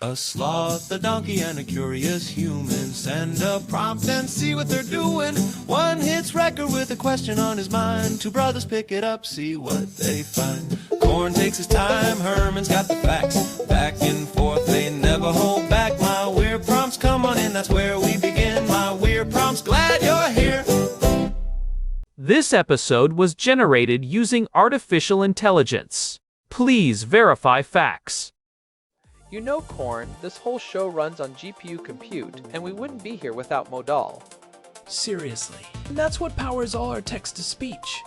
A sloth, a donkey, and a curious human. Send a prompt and see what they're doing. One hits record with a question on his mind. Two brothers pick it up, see what they find. Corn takes his time, Herman's got the facts. Back and forth, they never hold back. My weird prompts, come on in, that's where we begin. My weird prompts, glad you're here. This episode was generated using artificial intelligence. Please verify facts. You know, Corn, this whole show runs on GPU compute, and we wouldn't be here without Modal. Seriously. And that's what powers all our text-to-speech.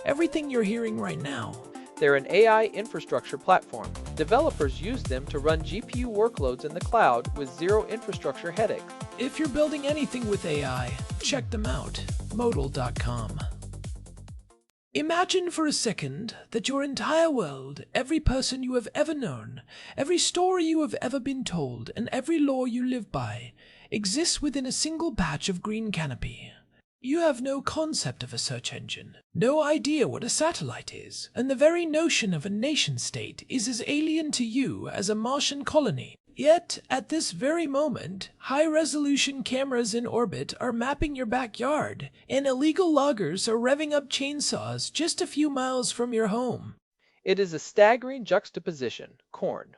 Everything you're hearing right now. They're an AI infrastructure platform. Developers use them to run GPU workloads in the cloud with zero infrastructure headaches. If you're building anything with AI, check them out. Modal.com. Imagine for a second that your entire world, every person you have ever known, every story you have ever been told, and every law you live by, exists within a single patch of green canopy. You have no concept of a search engine, no idea what a satellite is, and the very notion of a nation-state is as alien to you as a Martian colony. Yet, at this very moment, high-resolution cameras in orbit are mapping your backyard, and illegal loggers are revving up chainsaws just a few miles from your home. It is a staggering juxtaposition, Corn.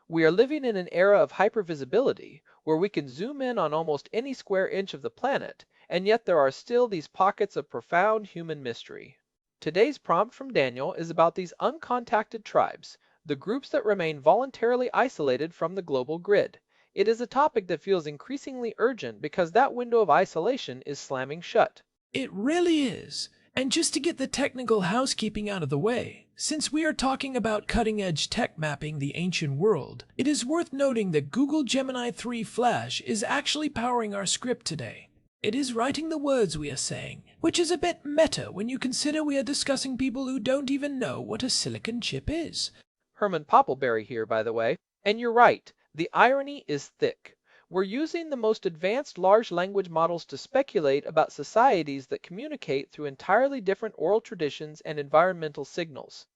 We are living in an era of hypervisibility, where we can zoom in on almost any square inch of the planet, and yet there are still these pockets of profound human mystery. Today's prompt from Daniel is about these uncontacted tribes, the groups that remain voluntarily isolated from the global grid. It is a topic that feels increasingly urgent because that window of isolation is slamming shut. It really is. And just to get the technical housekeeping out of the way, since we are talking about cutting-edge tech mapping the ancient world, it is worth noting that Google Gemini 3 Flash is actually powering our script today. It is writing the words we are saying, which is a bit meta when you consider we are discussing people who don't even know what a silicon chip is. Herman Poppleberry here, by the way. And you're right, the irony is thick. We're using the most advanced large language models to speculate about societies that communicate through entirely different oral traditions and environmental signals.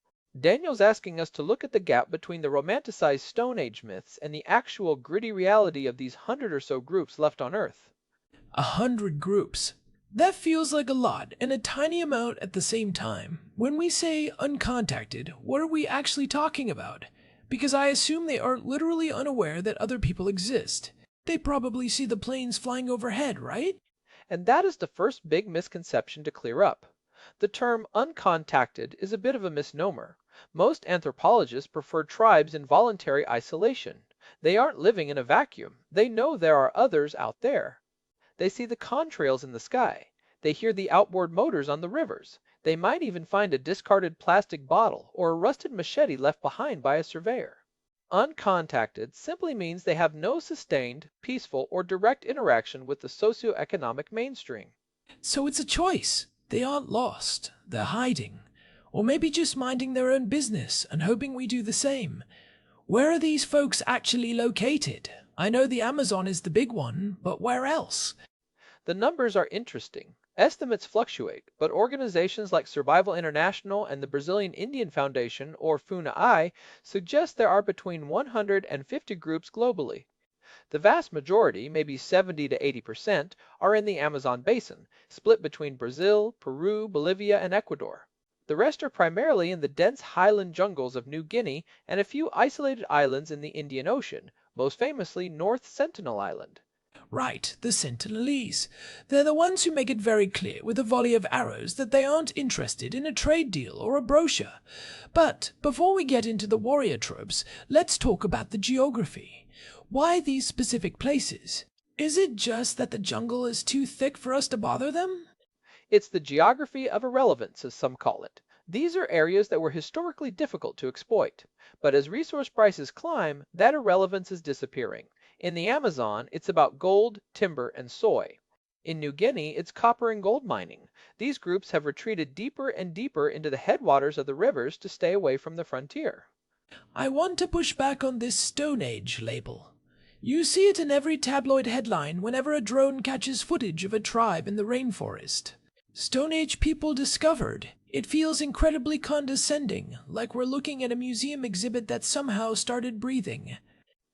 Daniel's asking us to look at the gap between the romanticized Stone Age myths and the actual gritty reality of these 100 or so groups left on Earth. 100 groups. That feels like a lot and a tiny amount at the same time. When we say uncontacted, what are we actually talking about? Because I assume they are literally unaware that other people exist. They probably see the planes flying overhead, right? And that is the first big misconception to clear up. The term uncontacted is a bit of a misnomer. Most anthropologists prefer tribes in voluntary isolation. They aren't living in a vacuum. They know there are others out there. They see the contrails in the sky. They hear the outboard motors on the rivers. They might even find a discarded plastic bottle or a rusted machete left behind by a surveyor. Uncontacted simply means they have no sustained, peaceful, or direct interaction with the socioeconomic mainstream. So it's a choice. They aren't lost. They're hiding. Or maybe just minding their own business and hoping we do the same. Where are these folks actually located? I know the Amazon is the big one, but where else? The numbers are interesting. Estimates fluctuate, but organizations like Survival International and the Brazilian Indian Foundation, or FUNAI, suggest there are between 100 and 50 groups globally. The vast majority, maybe 70 to 80%, are in the Amazon basin, split between Brazil, Peru, Bolivia, and Ecuador. The rest are primarily in the dense highland jungles of New Guinea and a few isolated islands in the Indian Ocean, most famously North Sentinel Island. Right, the Sentinelese. They're the ones who make it very clear with a volley of arrows that they aren't interested in a trade deal or a brochure. But before we get into the warrior tropes, let's talk about the geography. Why these specific places? Is it just that the jungle is too thick for us to bother them? It's the geography of irrelevance, as some call it. These are areas that were historically difficult to exploit. But as resource prices climb, that irrelevance is disappearing. In the Amazon, it's about gold, timber, and soy. In New Guinea, it's copper and gold mining. These groups have retreated deeper and deeper into the headwaters of the rivers to stay away from the frontier. I want to push back on this Stone Age label. You see it in every tabloid headline whenever a drone catches footage of a tribe in the rainforest. Stone Age people discovered. It feels incredibly condescending, like we're looking at a museum exhibit that somehow started breathing.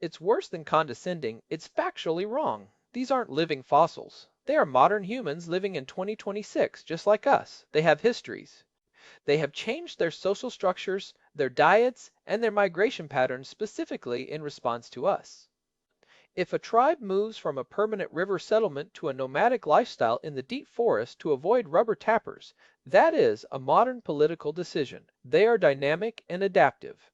It's worse than condescending, it's factually wrong. These aren't living fossils. They are modern humans living in 2026, just like us. They have histories. They have changed their social structures, their diets, and their migration patterns specifically in response to us. If a tribe moves from a permanent river settlement to a nomadic lifestyle in the deep forest to avoid rubber tappers, that is a modern political decision. They are dynamic and adaptive.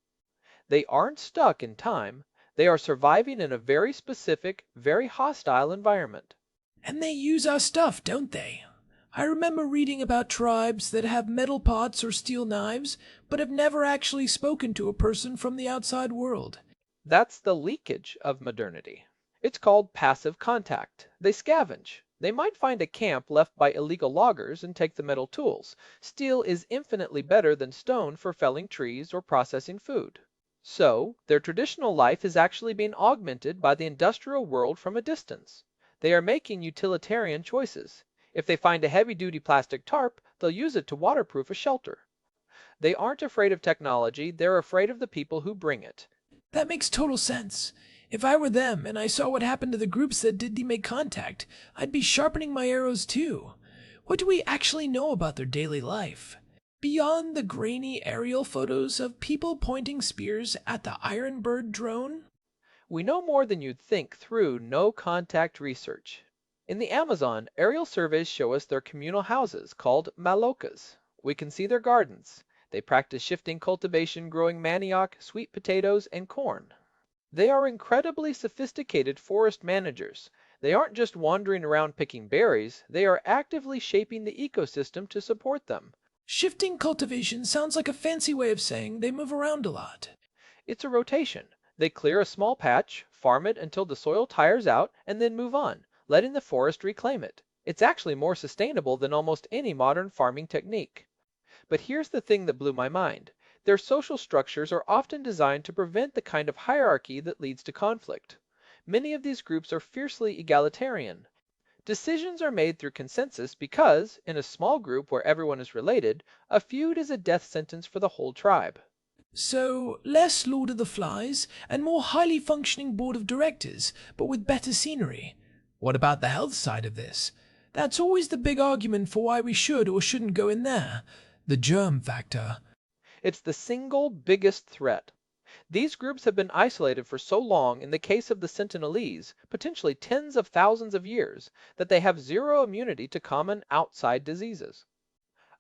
They aren't stuck in time. They are surviving in a very specific, very hostile environment. And they use our stuff, don't they? I remember reading about tribes that have metal pots or steel knives, but have never actually spoken to a person from the outside world. That's the leakage of modernity. It's called passive contact. They scavenge. They might find a camp left by illegal loggers and take the metal tools. Steel is infinitely better than stone for felling trees or processing food. So, their traditional life is actually being augmented by the industrial world from a distance. They are making utilitarian choices. If they find a heavy-duty plastic tarp, they'll use it to waterproof a shelter. They aren't afraid of technology, they're afraid of the people who bring it. That makes total sense. If I were them and I saw what happened to the groups that did make contact, I'd be sharpening my arrows too. What do we actually know about their daily life? Beyond the grainy aerial photos of people pointing spears at the Iron Bird drone? We know more than you'd think through no-contact research. In the Amazon, aerial surveys show us their communal houses, called malokas. We can see their gardens. They practice shifting cultivation, growing manioc, sweet potatoes, and corn. They are incredibly sophisticated forest managers. They aren't just wandering around picking berries, they are actively shaping the ecosystem to support them. Shifting cultivation sounds like a fancy way of saying they move around a lot. It's a rotation. They clear a small patch, farm it until the soil tires out, and then move on, letting the forest reclaim it. It's actually more sustainable than almost any modern farming technique. But here's the thing that blew my mind. Their social structures are often designed to prevent the kind of hierarchy that leads to conflict. Many of these groups are fiercely egalitarian. Decisions are made through consensus because, in a small group where everyone is related, a feud is a death sentence for the whole tribe. So, less Lord of the Flies and more highly functioning board of directors, but with better scenery. What about the health side of this? That's always the big argument for why we should or shouldn't go in there. The germ factor. It's the single biggest threat. These groups have been isolated for so long in the case of the Sentinelese, potentially tens of thousands of years, that they have zero immunity to common outside diseases.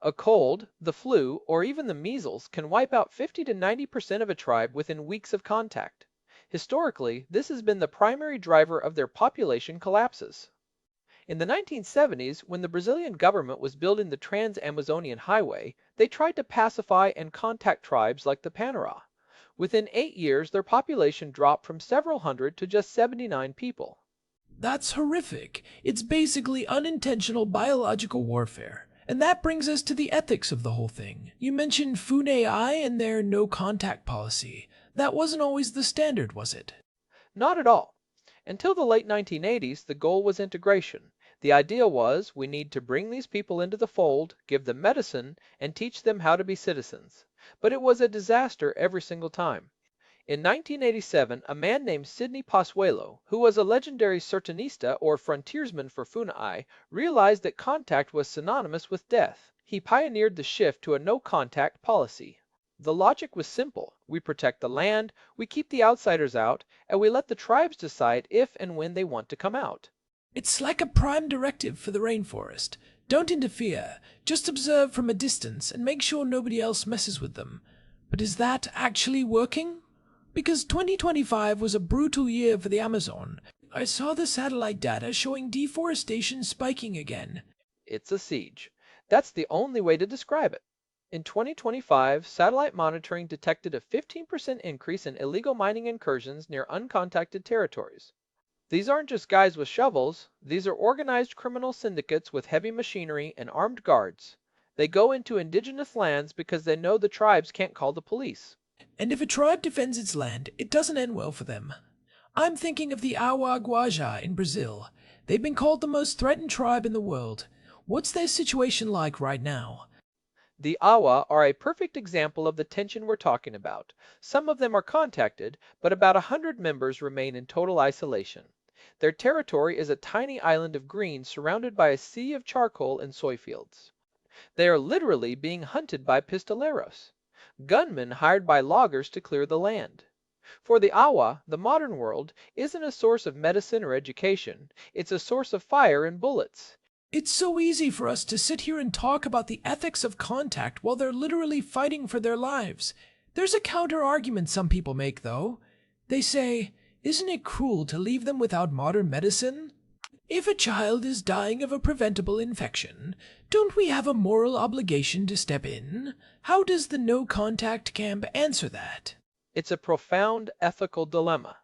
A cold, the flu, or even the measles can wipe out 50 to 90% of a tribe within weeks of contact. Historically, this has been the primary driver of their population collapses. In the 1970s, when the Brazilian government was building the Trans-Amazonian Highway, they tried to pacify and contact tribes like the Panera. Within 8 years, their population dropped from several hundred to just 79 people. That's horrific. It's basically unintentional biological warfare. And that brings us to the ethics of the whole thing. You mentioned FUNAI and their no-contact policy. That wasn't always the standard, was it? Not at all. Until the late 1980s, the goal was integration. The idea was we need to bring these people into the fold, give them medicine, and teach them how to be citizens. But it was a disaster every single time. In 1987, a man named Sidney Pozuelo, who was a legendary Sertanista or frontiersman for FUNAI, realized that contact was synonymous with death. He pioneered the shift to a no-contact policy. The logic was simple. We protect the land, we keep the outsiders out, and we let the tribes decide if and when they want to come out. It's like a prime directive for the rainforest. Don't interfere, just observe from a distance and make sure nobody else messes with them. But is that actually working? Because 2025 was a brutal year for the Amazon. I saw the satellite data showing deforestation spiking again. It's a siege. That's the only way to describe it. In 2025, satellite monitoring detected a 15% increase in illegal mining incursions near uncontacted territories. These aren't just guys with shovels, these are organized criminal syndicates with heavy machinery and armed guards. They go into indigenous lands because they know the tribes can't call the police. And if a tribe defends its land, it doesn't end well for them. I'm thinking of the Awa Guaja in Brazil. They've been called the most threatened tribe in the world. What's their situation like right now? The Awa are a perfect example of the tension we're talking about. Some of them are contacted, but about 100 members remain in total isolation. Their territory is a tiny island of green surrounded by a sea of charcoal and soy fields. They are literally being hunted by pistoleros, gunmen hired by loggers to clear the land. For the Awa, the modern world isn't a source of medicine or education, it's a source of fire and bullets. It's so easy for us to sit here and talk about the ethics of contact while they're literally fighting for their lives. There's a counter argument some people make, though. They say, isn't it cruel to leave them without modern medicine? If a child is dying of a preventable infection, don't we have a moral obligation to step in? How does the no contact camp answer that? It's a profound ethical dilemma.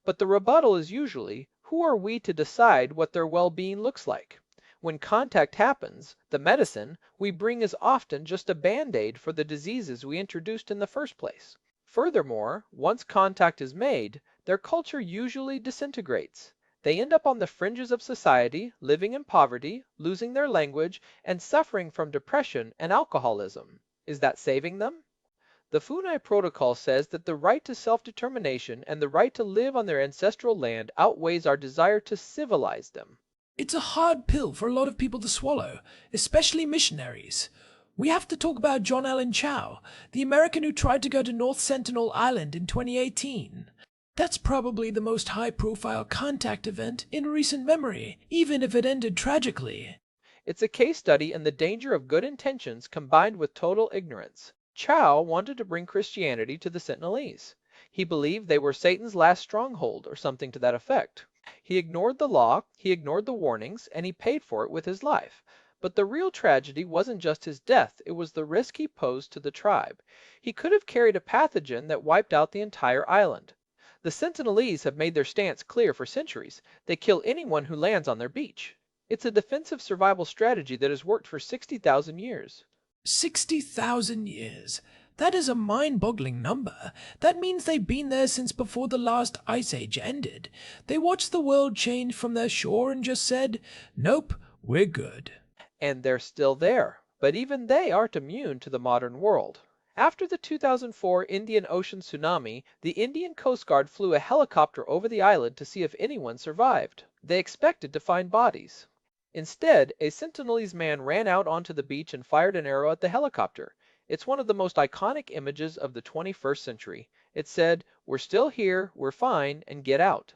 But the rebuttal is usually, who are we to decide what their well-being looks like? When contact happens, the medicine we bring is often just a band-aid for the diseases we introduced in the first place. Furthermore, once contact is made, their culture usually disintegrates. They end up on the fringes of society, living in poverty, losing their language, and suffering from depression and alcoholism. Is that saving them? The Funai Protocol says that the right to self-determination and the right to live on their ancestral land outweighs our desire to civilize them. It's a hard pill for a lot of people to swallow, especially missionaries. We have to talk about John Allen Chow, the American who tried to go to North Sentinel Island in 2018. That's probably the most high-profile contact event in recent memory, even if it ended tragically. It's a case study in the danger of good intentions combined with total ignorance. Chow wanted to bring Christianity to the Sentinelese. He believed they were Satan's last stronghold or something to that effect. He ignored the law, he ignored the warnings, and he paid for it with his life. But the real tragedy wasn't just his death, it was the risk he posed to the tribe. He could have carried a pathogen that wiped out the entire island. The Sentinelese have made their stance clear for centuries. They kill anyone who lands on their beach. It's a defensive survival strategy that has worked for 60,000 years. 60,000 years. That is a mind-boggling number. That means they've been there since before the last ice age ended. They watched the world change from their shore and just said, nope, we're good. And they're still there. But even they aren't immune to the modern world. After the 2004 Indian Ocean tsunami, the Indian Coast Guard flew a helicopter over the island to see if anyone survived. They expected to find bodies. Instead, a Sentinelese man ran out onto the beach and fired an arrow at the helicopter. It's one of the most iconic images of the 21st century. It said, "We're still here, we're fine, and get out."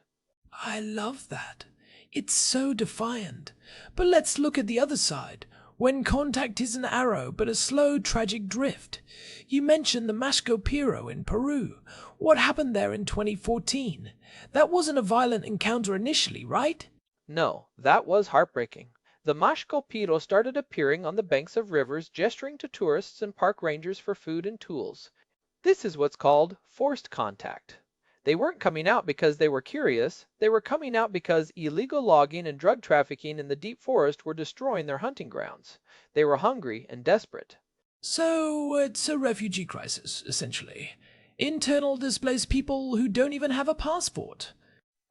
I love that. It's so defiant. But let's look at the other side. When contact is an arrow but a slow, tragic drift. You mentioned the Mashco in Peru. What happened there in 2014? That wasn't a violent encounter initially, right? No, that was heartbreaking. The Mashco started appearing on the banks of rivers, gesturing to tourists and park rangers for food and tools. This is what's called forced contact. They weren't coming out because they were curious, they were coming out because illegal logging and drug trafficking in the deep forest were destroying their hunting grounds. They were hungry and desperate. So it's a refugee crisis, essentially. Internal displaced people who don't even have a passport.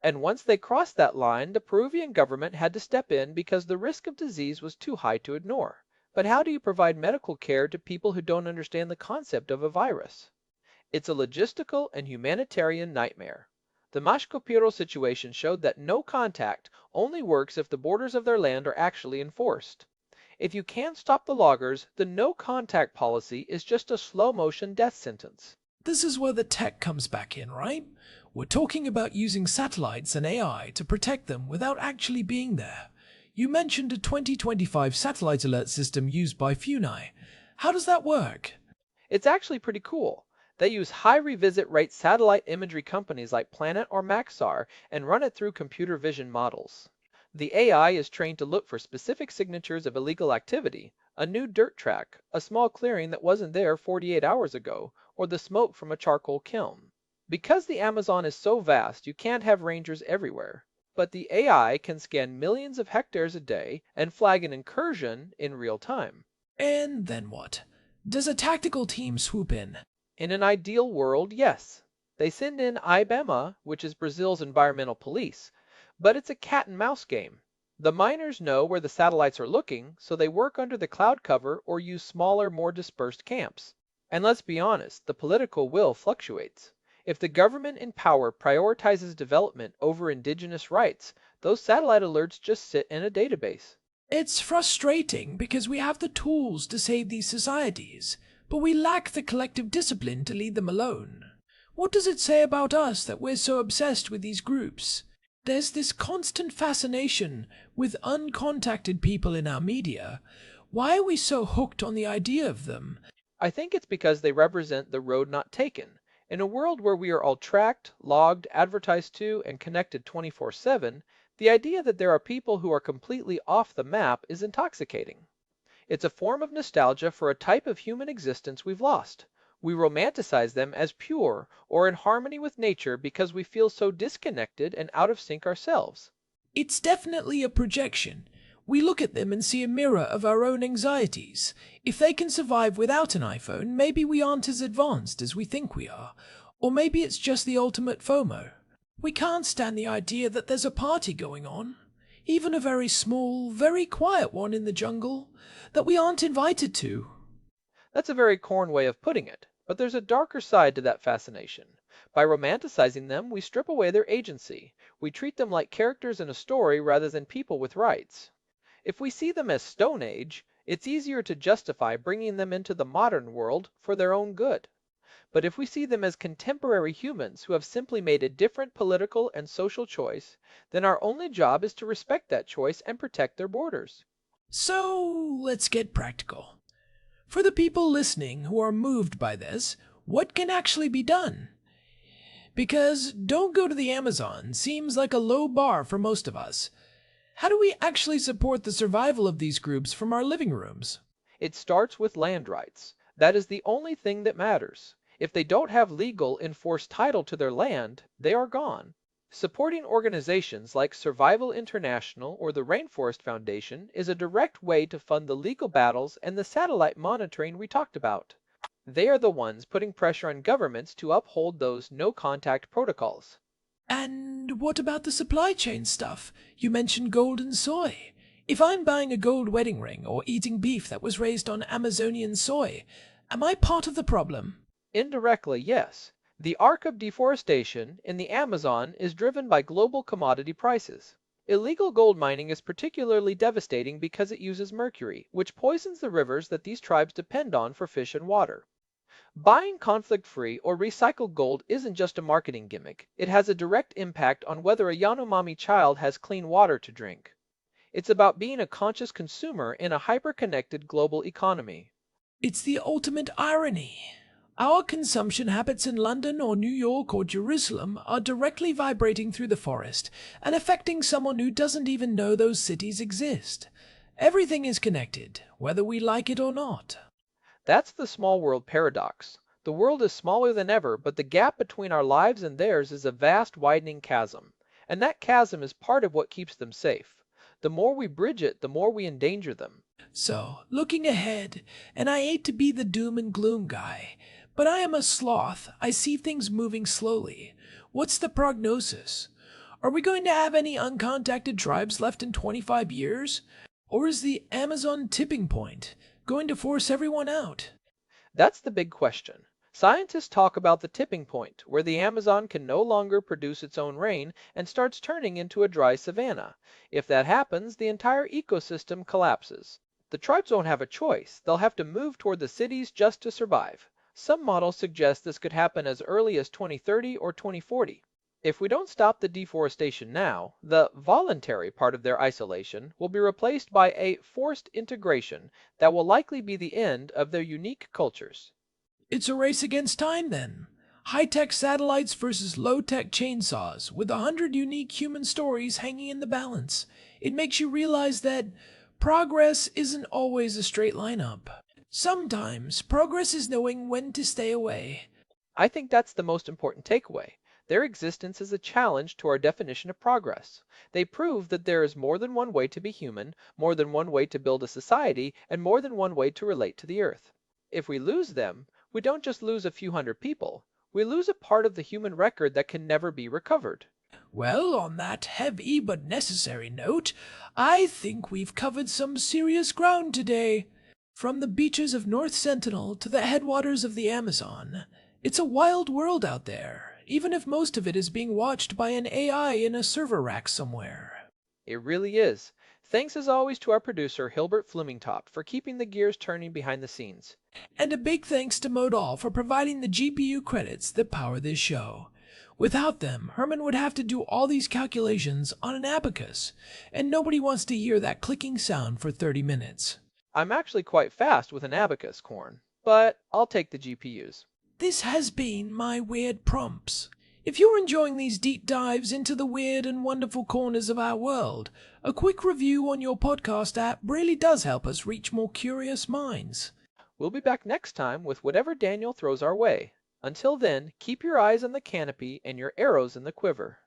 And once they crossed that line, the Peruvian government had to step in because the risk of disease was too high to ignore. But how do you provide medical care to people who don't understand the concept of a virus? It's a logistical and humanitarian nightmare. The Mashco situation showed that no contact only works if the borders of their land are actually enforced. If you can't stop the loggers, the no contact policy is just a slow motion death sentence. This is where the tech comes back in, right? We're talking about using satellites and AI to protect them without actually being there. You mentioned a 2025 satellite alert system used by Funai. How does that work? It's actually pretty cool. They use high revisit rate satellite imagery companies like Planet or Maxar and run it through computer vision models. The AI is trained to look for specific signatures of illegal activity, a new dirt track, a small clearing that wasn't there 48 hours ago, or the smoke from a charcoal kiln. Because the Amazon is so vast, you can't have rangers everywhere. But the AI can scan millions of hectares a day and flag an incursion in real time. And then what? Does a tactical team swoop in? In an ideal world, yes. They send in IBEMA, which is Brazil's environmental police, but it's a cat and mouse game. The miners know where the satellites are looking, so they work under the cloud cover or use smaller, more dispersed camps. And let's be honest, the political will fluctuates. If the government in power prioritizes development over indigenous rights, those satellite alerts just sit in a database. It's frustrating because we have the tools to save these societies, but we lack the collective discipline to leave them alone. What does it say about us that we're so obsessed with these groups? There's this constant fascination with uncontacted people in our media. Why are we so hooked on the idea of them? I think it's because they represent the road not taken. In a world where we are all tracked, logged, advertised to, and connected 24/7, the idea that there are people who are completely off the map is intoxicating. It's a form of nostalgia for a type of human existence we've lost. We romanticize them as pure or in harmony with nature because we feel so disconnected and out of sync ourselves. It's definitely a projection. We look at them and see a mirror of our own anxieties. If they can survive without an iPhone, maybe we aren't as advanced as we think we are. Or maybe it's just the ultimate FOMO. We can't stand the idea that there's a party going on, even a very small, very quiet one in the jungle, that we aren't invited to. That's a very corn way of putting it, but there's a darker side to that fascination. By romanticizing them, we strip away their agency. We treat them like characters in a story rather than people with rights. If we see them as Stone Age, it's easier to justify bringing them into the modern world for their own good. But if we see them as contemporary humans who have simply made a different political and social choice, then our only job is to respect that choice and protect their borders. So, let's get practical. For the people listening who are moved by this, what can actually be done? Because don't go to the Amazon seems like a low bar for most of us. How do we actually support the survival of these groups from our living rooms? It starts with land rights. That is the only thing that matters. If they don't have legal, enforced title to their land, they are gone. Supporting organizations like Survival International or the Rainforest Foundation is a direct way to fund the legal battles and the satellite monitoring we talked about. They are the ones putting pressure on governments to uphold those no-contact protocols. And what about the supply chain stuff? You mentioned gold and soy. If I'm buying a gold wedding ring or eating beef that was raised on Amazonian soy, am I part of the problem? Indirectly, yes. The arc of deforestation in the Amazon is driven by global commodity prices. Illegal gold mining is particularly devastating because it uses mercury, which poisons the rivers that these tribes depend on for fish and water. Buying conflict-free or recycled gold isn't just a marketing gimmick. It has a direct impact on whether a Yanomami child has clean water to drink. It's about being a conscious consumer in a hyper-connected global economy. It's the ultimate irony. Our consumption habits in London or New York or Jerusalem are directly vibrating through the forest and affecting someone who doesn't even know those cities exist. Everything is connected, whether we like it or not. That's the small world paradox. The world is smaller than ever, but the gap between our lives and theirs is a vast widening chasm. And that chasm is part of what keeps them safe. The more we bridge it, the more we endanger them. So, looking ahead, and I hate to be the doom and gloom guy, but I am a sloth. I see things moving slowly. What's the prognosis? Are we going to have any uncontacted tribes left in 25 years? Or is the Amazon tipping point going to force everyone out? That's the big question. Scientists talk about the tipping point, where the Amazon can no longer produce its own rain and starts turning into a dry savanna. If that happens, the entire ecosystem collapses. The tribes won't have a choice. They'll have to move toward the cities just to survive. Some models suggest this could happen as early as 2030 or 2040. If we don't stop the deforestation now, the voluntary part of their isolation will be replaced by a forced integration that will likely be the end of their unique cultures. It's a race against time then. High-tech satellites versus low-tech chainsaws, with 100 unique human stories hanging in the balance. It makes you realize that progress isn't always a straight line up. Sometimes progress is knowing when to stay away. I think that's the most important takeaway. Their existence is a challenge to our definition of progress. They prove that there is more than one way to be human, more than one way to build a society, and more than one way to relate to the earth. If we lose them, we don't just lose a few hundred people. We lose a part of the human record that can never be recovered. Well, on that heavy but necessary note, I think we've covered some serious ground today. From the beaches of North Sentinel to the headwaters of the Amazon, it's a wild world out there, even if most of it is being watched by an AI in a server rack somewhere. It really is. Thanks as always to our producer, Hilbert Flemingtop, for keeping the gears turning behind the scenes. And a big thanks to Modal for providing the GPU credits that power this show. Without them, Herman would have to do all these calculations on an abacus, and nobody wants to hear that clicking sound for 30 minutes. I'm actually quite fast with an abacus, Corn, but I'll take the GPUs. This has been my Weird Prompts. If you're enjoying these deep dives into the weird and wonderful corners of our world, a quick review on your podcast app really does help us reach more curious minds. We'll be back next time with whatever Daniel throws our way. Until then, keep your eyes on the canopy and your arrows in the quiver.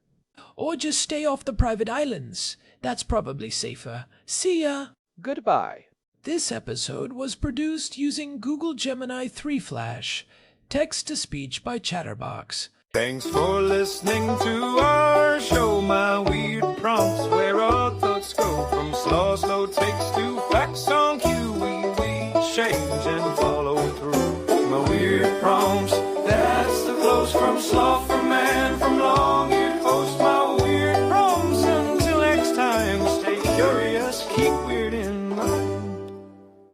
Or just stay off the private islands. That's probably safer. See ya! Goodbye. This episode was produced using Google Gemini 3 Flash. Text-to-speech by Chatterbox. Thanks for listening to our show, My Weird Prompts, where our thoughts go from slow takes to facts on cue. We change and follow through. My Weird Prompts.